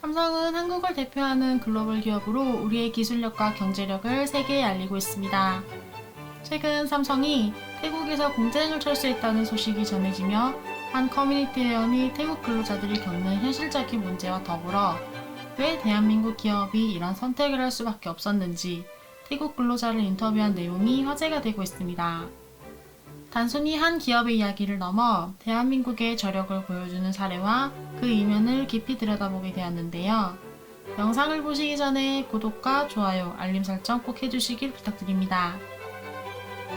삼성은 한국을 대표하는 글로벌 기업으로 우리의 기술력과 경제력을 세계에 알리고 있습니다. 최근 삼성이 태국에서 공장을 철수했다는 소식이 전해지며 한 커뮤니티 회원이 태국 근로자들이 겪는 현실적인 문제와 더불어 왜 대한민국 기업이 이런 선택을 할 수밖에 없었는지 태국 근로자를 인터뷰한 내용이 화제가 되고 있습니다. 단순히 한 기업의 이야기를 넘어 대한민국의 저력을 보여주는 사례와 그 이면을 깊이 들여다보게 되었는데요. 영상을 보시기 전에 구독과 좋아요, 알림 설정 꼭 해주시길 부탁드립니다.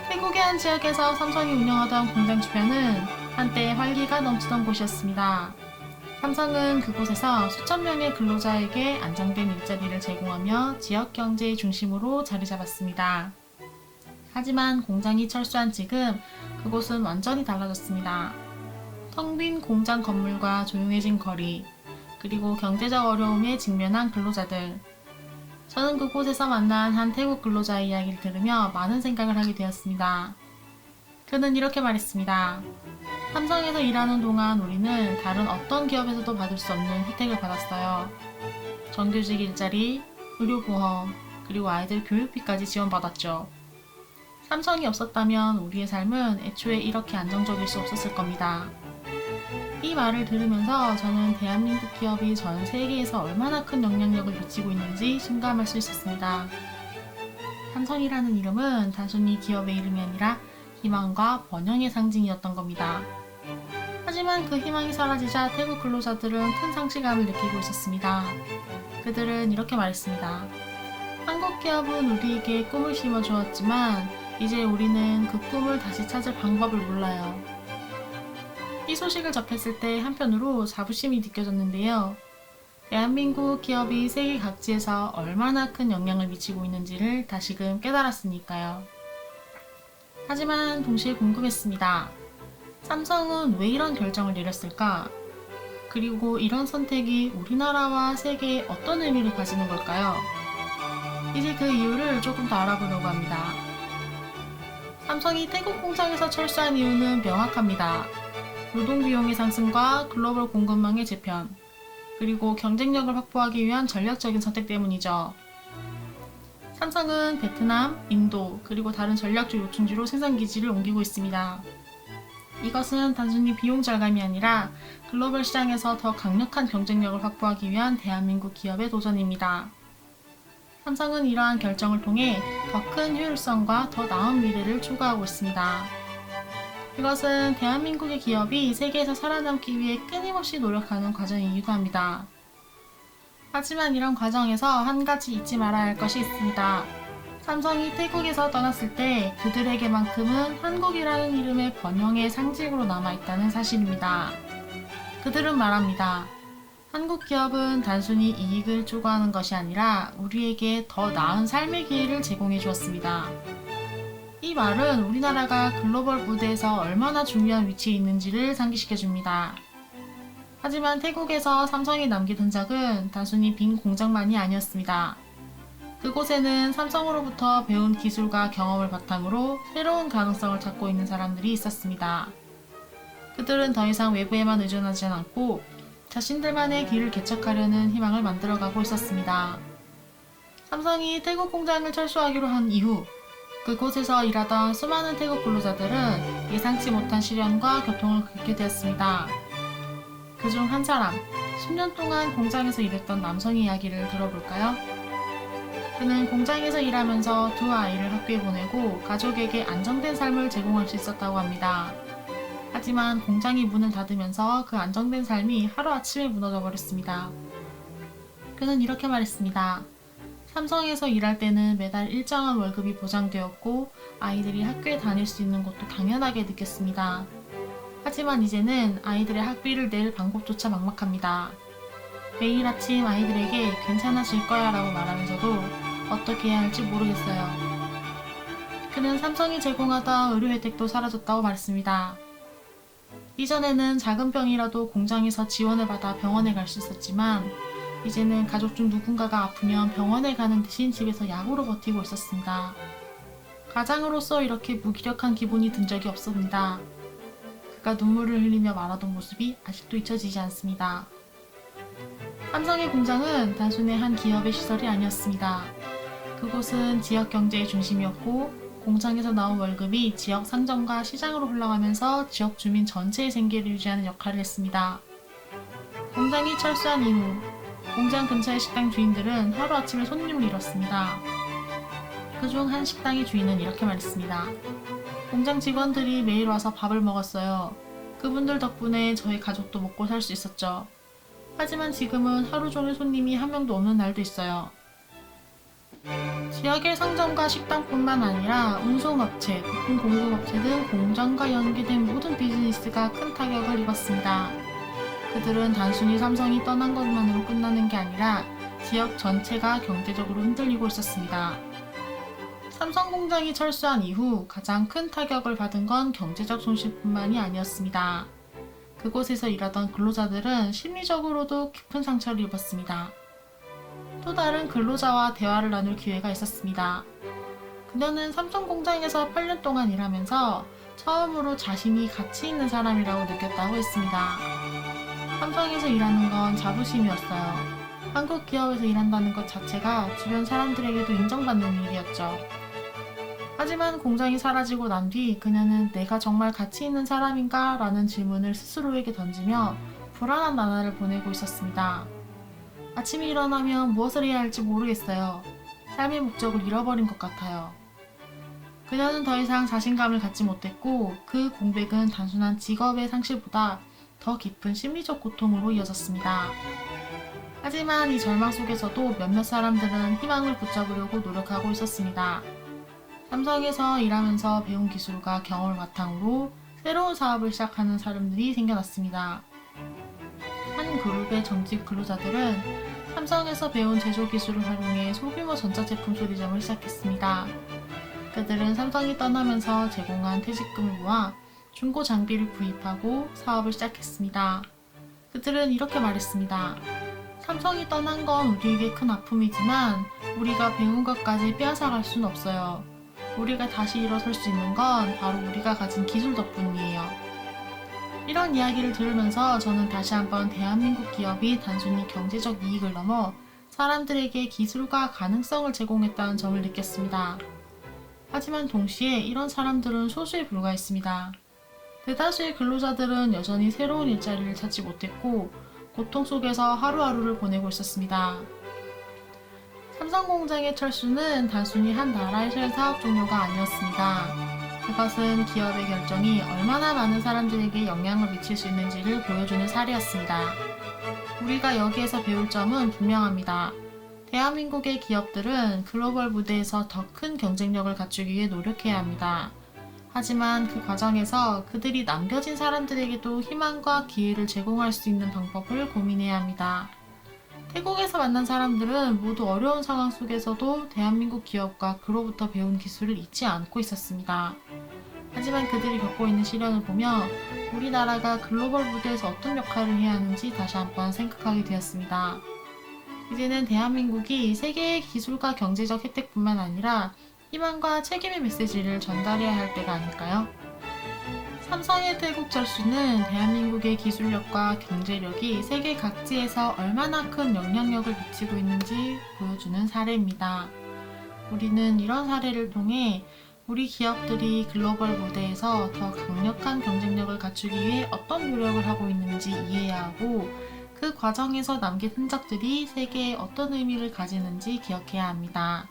태국의 한 지역에서 삼성이 운영하던 공장 주변은 한때 활기가 넘치던 곳이었습니다. 삼성은 그곳에서 수천 명의 근로자에게 안정된 일자리를 제공하며 지역 경제의 중심으로 자리 잡았습니다. 하지만 공장이 철수한 지금 그곳은 완전히 달라졌습니다. 텅 빈 공장 건물과 조용해진 거리, 그리고 경제적 어려움에 직면한 근로자들. 저는 그곳에서 만난 한 태국 근로자의 이야기를 들으며 많은 생각을 하게 되었습니다. 그는 이렇게 말했습니다. 삼성에서 일하는 동안 우리는 다른 어떤 기업에서도 받을 수 없는 혜택을 받았어요. 정규직 일자리, 의료보험, 그리고 아이들 교육비까지 지원받았죠. 삼성이 없었다면 우리의 삶은 애초에 이렇게 안정적일 수 없었을 겁니다. 이 말을 들으면서 저는 대한민국 기업이 전 세계에서 얼마나 큰 영향력을 미치고 있는지 실감할 수 있었습니다. 삼성이라는 이름은 단순히 기업의 이름이 아니라 희망과 번영의 상징이었던 겁니다. 하지만 그 희망이 사라지자 태국 근로자들은 큰 상실감을 느끼고 있었습니다. 그들은 이렇게 말했습니다. 한국 기업은 우리에게 꿈을 심어주었지만 이제 우리는 그 꿈을 다시 찾을 방법을 몰라요. 이 소식을 접했을 때 한편으로 자부심이 느껴졌는데요. 대한민국 기업이 세계 각지에서 얼마나 큰 영향을 미치고 있는지를 다시금 깨달았으니까요. 하지만 동시에 궁금했습니다. 삼성은 왜 이런 결정을 내렸을까? 그리고 이런 선택이 우리나라와 세계에 어떤 의미를 가지는 걸까요? 이제 그 이유를 조금 더 알아보려고 합니다. 삼성이 태국 공장에서 철수한 이유는 명확합니다. 노동 비용의 상승과 글로벌 공급망의 재편, 그리고 경쟁력을 확보하기 위한 전략적인 선택 때문이죠. 삼성은 베트남, 인도, 그리고 다른 전략적 요충지로 생산기지를 옮기고 있습니다. 이것은 단순히 비용 절감이 아니라 글로벌 시장에서 더 강력한 경쟁력을 확보하기 위한 대한민국 기업의 도전입니다. 삼성은 이러한 결정을 통해 더 큰 효율성과 더 나은 미래를 추구하고 있습니다. 이것은 대한민국의 기업이 세계에서 살아남기 위해 끊임없이 노력하는 과정이기도 합니다. 하지만 이런 과정에서 한 가지 잊지 말아야 할 것이 있습니다. 삼성이 태국에서 떠났을 때 그들에게만큼은 한국이라는 이름의 번영의 상징으로 남아있다는 사실입니다. 그들은 말합니다. 한국 기업은 단순히 이익을 추구하는 것이 아니라 우리에게 더 나은 삶의 기회를 제공해 주었습니다. 이 말은 우리나라가 글로벌 무대에서 얼마나 중요한 위치에 있는지를 상기시켜 줍니다. 하지만 태국에서 삼성이 남긴 흔적은 단순히 빈 공장만이 아니었습니다. 그곳에는 삼성으로부터 배운 기술과 경험을 바탕으로 새로운 가능성을 찾고 있는 사람들이 있었습니다. 그들은 더 이상 외부에만 의존하지 않고 자신들만의 길을 개척하려는 희망을 만들어가고 있었습니다. 삼성이 태국 공장을 철수하기로 한 이후 그곳에서 일하던 수많은 태국 근로자들은 예상치 못한 시련과 고통을 겪게 되었습니다. 그중 한 사람, 10년 동안 공장에서 일했던 남성의 이야기를 들어볼까요? 그는 공장에서 일하면서 두 아이를 학교에 보내고 가족에게 안정된 삶을 제공할 수 있었다고 합니다. 하지만 공장이 문을 닫으면서 그 안정된 삶이 하루아침에 무너져 버렸습니다. 그는 이렇게 말했습니다. 삼성에서 일할 때는 매달 일정한 월급이 보장되었고 아이들이 학교에 다닐 수 있는 것도 당연하게 느꼈습니다. 하지만 이제는 아이들의 학비를 낼 방법조차 막막합니다. 매일 아침 아이들에게 괜찮아질 거야 라고 말하면서도 어떻게 해야 할지 모르겠어요. 그는 삼성이 제공하던 의료 혜택도 사라졌다고 말했습니다. 이전에는 작은 병이라도 공장에서 지원을 받아 병원에 갈 수 있었지만 이제는 가족 중 누군가가 아프면 병원에 가는 대신 집에서 약으로 버티고 있었습니다. 가장으로서 이렇게 무기력한 기분이 든 적이 없습니다. 그가 눈물을 흘리며 말하던 모습이 아직도 잊혀지지 않습니다. 삼성의 공장은 단순히 한 기업의 시설이 아니었습니다. 그곳은 지역 경제의 중심이었고 공장에서 나온 월급이 지역 상점과 시장으로 흘러가면서 지역 주민 전체의 생계를 유지하는 역할을 했습니다. 공장이 철수한 이후 공장 근처의 식당 주인들은 하루아침에 손님을 잃었습니다. 그중 한 식당의 주인은 이렇게 말했습니다. 공장 직원들이 매일 와서 밥을 먹었어요. 그분들 덕분에 저희 가족도 먹고 살 수 있었죠. 하지만 지금은 하루 종일 손님이 한 명도 없는 날도 있어요. 지역의 상점과 식당뿐만 아니라 운송업체, 부품 공급업체 등 공장과 연계된 모든 비즈니스가 큰 타격을 입었습니다. 그들은 단순히 삼성이 떠난 것만으로 끝나는 게 아니라 지역 전체가 경제적으로 흔들리고 있었습니다. 삼성 공장이 철수한 이후 가장 큰 타격을 받은 건 경제적 손실뿐만이 아니었습니다. 그곳에서 일하던 근로자들은 심리적으로도 깊은 상처를 입었습니다. 또 다른 근로자와 대화를 나눌 기회가 있었습니다. 그녀는 삼성 공장에서 8년 동안 일하면서 처음으로 자신이 가치 있는 사람이라고 느꼈다고 했습니다. 삼성에서 일하는 건 자부심이었어요. 한국 기업에서 일한다는 것 자체가 주변 사람들에게도 인정받는 일이었죠. 하지만 공장이 사라지고 난 뒤 그녀는 내가 정말 가치 있는 사람인가? 라는 질문을 스스로에게 던지며 불안한 나날을 보내고 있었습니다. 아침에 일어나면 무엇을 해야 할지 모르겠어요. 삶의 목적을 잃어버린 것 같아요. 그녀는 더 이상 자신감을 갖지 못했고 그 공백은 단순한 직업의 상실보다 더 깊은 심리적 고통으로 이어졌습니다. 하지만 이 절망 속에서도 몇몇 사람들은 희망을 붙잡으려고 노력하고 있었습니다. 삼성에서 일하면서 배운 기술과 경험을 바탕으로 새로운 사업을 시작하는 사람들이 생겨났습니다. 한 그룹의 정직 근로자들은 삼성에서 배운 제조 기술을 활용해 소규모 전자제품 조리점을 시작했습니다. 그들은 삼성이 떠나면서 제공한 퇴직금을 모아 중고 장비를 구입하고 사업을 시작했습니다. 그들은 이렇게 말했습니다. 삼성이 떠난 건 우리에게 큰 아픔이지만 우리가 배운 것까지 빼앗아갈 수는 없어요. 우리가 다시 일어설 수 있는 건 바로 우리가 가진 기술 덕분이에요. 이런 이야기를 들으면서 저는 다시 한번 대한민국 기업이 단순히 경제적 이익을 넘어 사람들에게 기술과 가능성을 제공했다는 점을 느꼈습니다. 하지만 동시에 이런 사람들은 소수에 불과했습니다. 대다수의 근로자들은 여전히 새로운 일자리를 찾지 못했고 고통 속에서 하루하루를 보내고 있었습니다. 삼성공장의 철수는 단순히 한 나라의 사업 종료가 아니었습니다. 그것은 기업의 결정이 얼마나 많은 사람들에게 영향을 미칠 수 있는지를 보여주는 사례였습니다. 우리가 여기에서 배울 점은 분명합니다. 대한민국의 기업들은 글로벌 무대에서 더 큰 경쟁력을 갖추기 위해 노력해야 합니다. 하지만 그 과정에서 그들이 남겨진 사람들에게도 희망과 기회를 제공할 수 있는 방법을 고민해야 합니다. 태국에서 만난 사람들은 모두 어려운 상황 속에서도 대한민국 기업과 그로부터 배운 기술을 잊지 않고 있었습니다. 하지만 그들이 겪고 있는 시련을 보며 우리나라가 글로벌 무대에서 어떤 역할을 해야 하는지 다시 한번 생각하게 되었습니다. 이제는 대한민국이 세계의 기술과 경제적 혜택뿐만 아니라 희망과 책임의 메시지를 전달해야 할 때가 아닐까요? 삼성의 태국 철수는 대한민국의 기술력과 경제력이 세계 각지에서 얼마나 큰 영향력을 미치고 있는지 보여주는 사례입니다. 우리는 이런 사례를 통해 우리 기업들이 글로벌 무대에서 더 강력한 경쟁력을 갖추기 위해 어떤 노력을 하고 있는지 이해해야 하고 그 과정에서 남긴 흔적들이 세계에 어떤 의미를 가지는지 기억해야 합니다.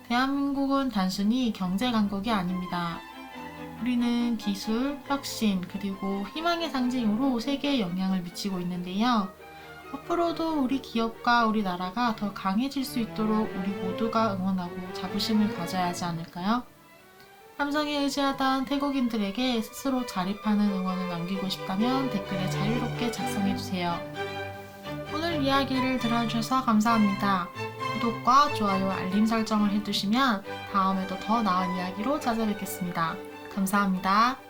대한민국은 단순히 경제 강국이 아닙니다. 우리는 기술, 혁신, 그리고 희망의 상징으로 세계에 영향을 미치고 있는데요. 앞으로도 우리 기업과 우리 나라가 더 강해질 수 있도록 우리 모두가 응원하고 자부심을 가져야 하지 않을까요? 삼성에 의지하던 태국인들에게 스스로 자립하는 응원을 남기고 싶다면 댓글에 자유롭게 작성해주세요. 오늘 이야기를 들어주셔서 감사합니다. 구독과 좋아요, 알림 설정을 해두시면 다음에도 더 나은 이야기로 찾아뵙겠습니다. 감사합니다.